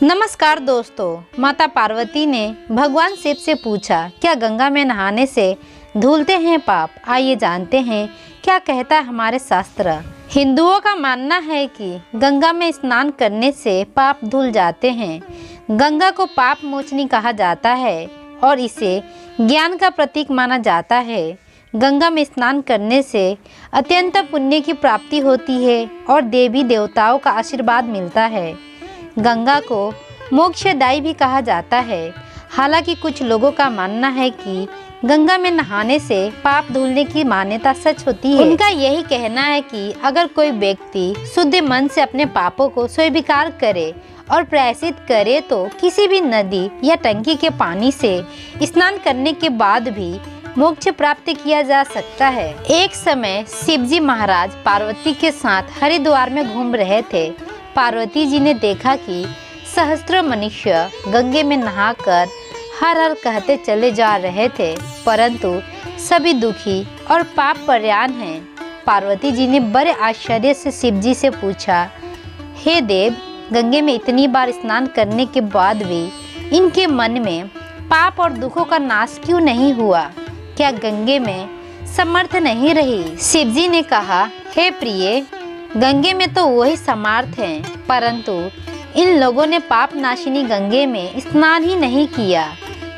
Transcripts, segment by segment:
नमस्कार दोस्तों। माता पार्वती ने भगवान शिव से पूछा, क्या गंगा में नहाने से धुलते हैं पाप? आइए जानते हैं क्या कहता है हमारे शास्त्र। हिंदुओं का मानना है कि गंगा में स्नान करने से पाप धुल जाते हैं। गंगा को पाप मोचनी कहा जाता है और इसे ज्ञान का प्रतीक माना जाता है। गंगा में स्नान करने से अत्यंत पुण्य की प्राप्ति होती है और देवी देवताओं का आशीर्वाद मिलता है। गंगा को मोक्षदायी भी कहा जाता है। हालांकि कुछ लोगों का मानना है कि गंगा में नहाने से पाप धुलने की मान्यता सच होती है। उनका यही कहना है कि अगर कोई व्यक्ति शुद्ध मन से अपने पापों को स्वीकार करे और प्रायश्चित करे तो किसी भी नदी या टंकी के पानी से स्नान करने के बाद भी मोक्ष प्राप्त किया जा सकता है। एक समय शिवजी महाराज पार्वती के साथ हरिद्वार में घूम रहे थे। पार्वती जी ने देखा कि सहस्त्र मनुष्य गंगे में नहाकर हर हर कहते चले जा रहे थे, परंतु सभी दुखी और पाप प्रयाण हैं। पार्वती जी ने बड़े आश्चर्य से शिवजी से पूछा, हे देव, गंगे में इतनी बार स्नान करने के बाद भी इनके मन में पाप और दुखों का नाश क्यों नहीं हुआ? क्या गंगे में समर्थ नहीं रही? शिवजी ने कहा, हे प्रिय, गंगे में तो वही समर्थ हैं, परंतु इन लोगों ने पाप नाशिनी गंगे में स्नान ही नहीं किया,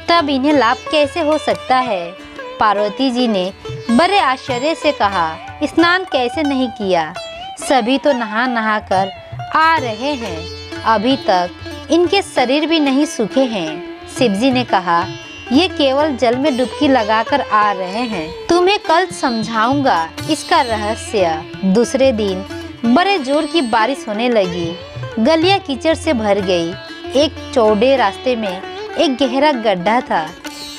तब इन्हें लाभ कैसे हो सकता है? पार्वती जी ने बड़े आश्चर्य से कहा, स्नान कैसे नहीं किया? सभी तो नहा नहा कर आ रहे हैं, अभी तक इनके शरीर भी नहीं सूखे हैं। शिवजी ने कहा, ये केवल जल में डुबकी लगाकर आ रहे हैं, तुम्हें कल समझाऊंगा इसका रहस्य। दूसरे दिन बड़े जोर की बारिश होने लगी। गलियां कीचड़ से भर गई। एक चौड़े रास्ते में एक गहरा गड्ढा था।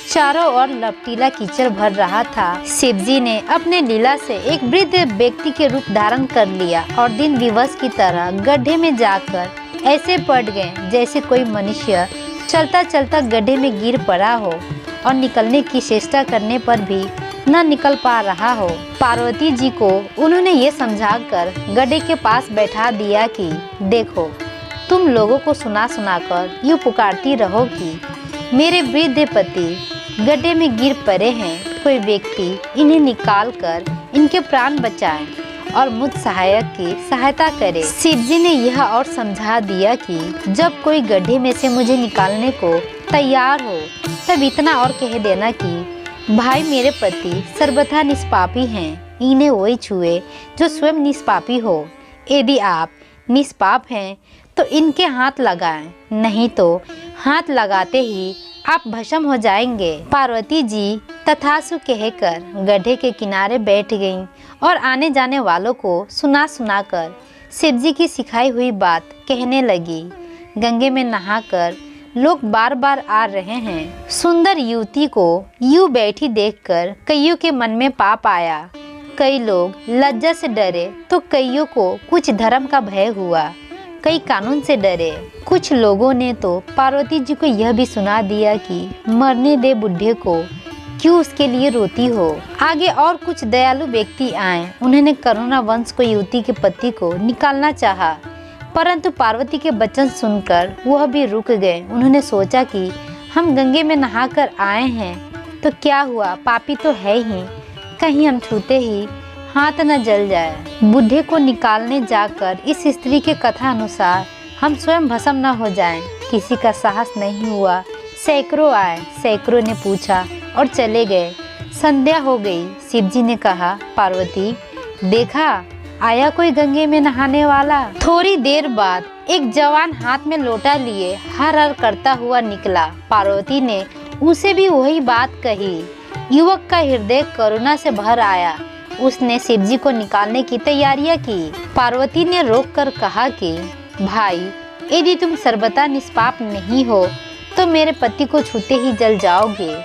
चारों ओर लपटीला कीचड़ भर रहा था। शिवजी ने अपने लीला से एक वृद्ध व्यक्ति के रूप धारण कर लिया और दिन दिवस की तरह गड्ढे में जाकर ऐसे पड़ गए जैसे कोई मनुष्य चलता चलता गड्ढे में गिर पड़ा हो और निकलने की चेष्टा करने पर भी न निकल पा रहा हो। पार्वती जी को उन्होंने ये समझाकर गड्ढे के पास बैठा दिया कि देखो, तुम लोगों को सुना सुनाकर यूँ पुकारती रहो कि मेरे वृद्ध पति गड्ढे में गिर पड़े हैं, कोई व्यक्ति इन्हें निकाल कर इनके प्राण बचाए और मुझ सहायक की सहायता करे। शिवजी ने यह और समझा दिया कि जब कोई गड्ढे में से मुझे निकालने को तैयार हो तब इतना और कह देना कि भाई, मेरे पति सर्वथा निष्पापी हैं, इन्हें वही छुए जो स्वयं निष्पापी हो। यदि आप निष्पाप हैं तो इनके हाथ लगाएं, नहीं तो हाथ लगाते ही आप भस्म हो जाएंगे। पार्वती जी तथास्तु कहकर गड्ढे के किनारे बैठ गईं और आने जाने वालों को सुना सुनाकर शिवजी की सिखाई हुई बात कहने लगी। गंगे में नहाकर लोग बार बार आ रहे हैं। सुंदर युवती को यूं बैठी देखकर कईयों के मन में पाप आया। कई लोग लज्जा से डरे तो कईयों को कुछ धर्म का भय हुआ, कई कानून से डरे। कुछ लोगों ने तो पार्वती जी को यह भी सुना दिया कि मरने दे बुढ़े को, क्यों उसके लिए रोती हो। आगे और कुछ दयालु व्यक्ति आए। उन्होंने करुणा वंश को युवती के पति को निकालना चाहा, परंतु पार्वती के वचन सुनकर वह भी रुक गए। उन्होंने सोचा कि हम गंगे में नहाकर आए हैं तो क्या हुआ, पापी तो है ही, कहीं हम छूते ही हाथ न जल जाए। बूढ़े को निकालने जाकर इस स्त्री के कथा अनुसार हम स्वयं भस्म न हो जाएं। किसी का साहस नहीं हुआ। सैकड़ों आए, सैकड़ों ने पूछा और चले गए। संध्या हो गई। शिवजी ने कहा, पार्वती, देखा आया कोई गंगे में नहाने वाला। थोड़ी देर बाद एक जवान हाथ में लोटा लिए हर हर करता हुआ निकला। पार्वती ने उसे भी वही बात कही। युवक का हृदय करुणा से भर आया। उसने शिवजी को निकालने की तैयारियां की। पार्वती ने रोककर कहा कि भाई, यदि तुम सर्वथा निष्पाप नहीं हो तो मेरे पति को छूते ही जल जाओगे।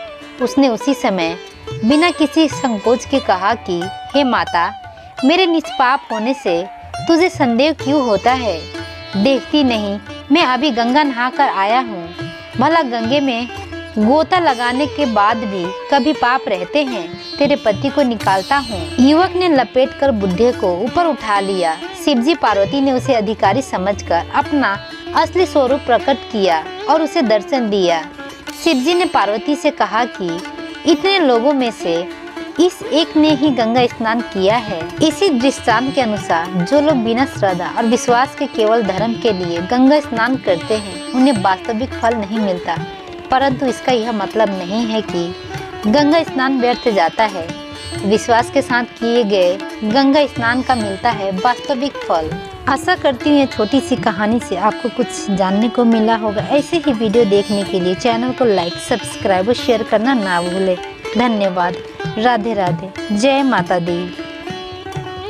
उसने उसी समय बिना किसी संकोच के कहा कि हे माता, मेरे निष्पाप होने से तुझे संदेह क्यों होता है? देखती नहीं, मैं अभी गंगा नहाकर आया हूँ। भला गंगे में गोता लगाने के बाद भी कभी पाप रहते हैं? तेरे पति को निकालता हूँ। युवक ने लपेटकर बुढ़े को ऊपर उठा लिया। शिवजी पार्वती ने उसे अधिकारी समझकर अपना असली स्वरूप प्रकट किया और उसे दर्शन दिया। शिव जी ने पार्वती से कहा कि इतने लोगों में से इस एक ने ही गंगा स्नान किया है। इसी दृष्टांत के अनुसार जो लोग बिना श्रद्धा और विश्वास के केवल धर्म के लिए गंगा स्नान करते हैं उन्हें वास्तविक फल नहीं मिलता, परंतु इसका यह मतलब नहीं है कि गंगा स्नान व्यर्थ जाता है। विश्वास के साथ किए गए गंगा स्नान का मिलता है वास्तविक फल। आशा करती हूँ ये छोटी सी कहानी से आपको कुछ जानने को मिला होगा। ऐसे ही वीडियो देखने के लिए चैनल को लाइक, सब्सक्राइब और शेयर करना ना भूलें। धन्यवाद। राधे राधे। जय माता दी।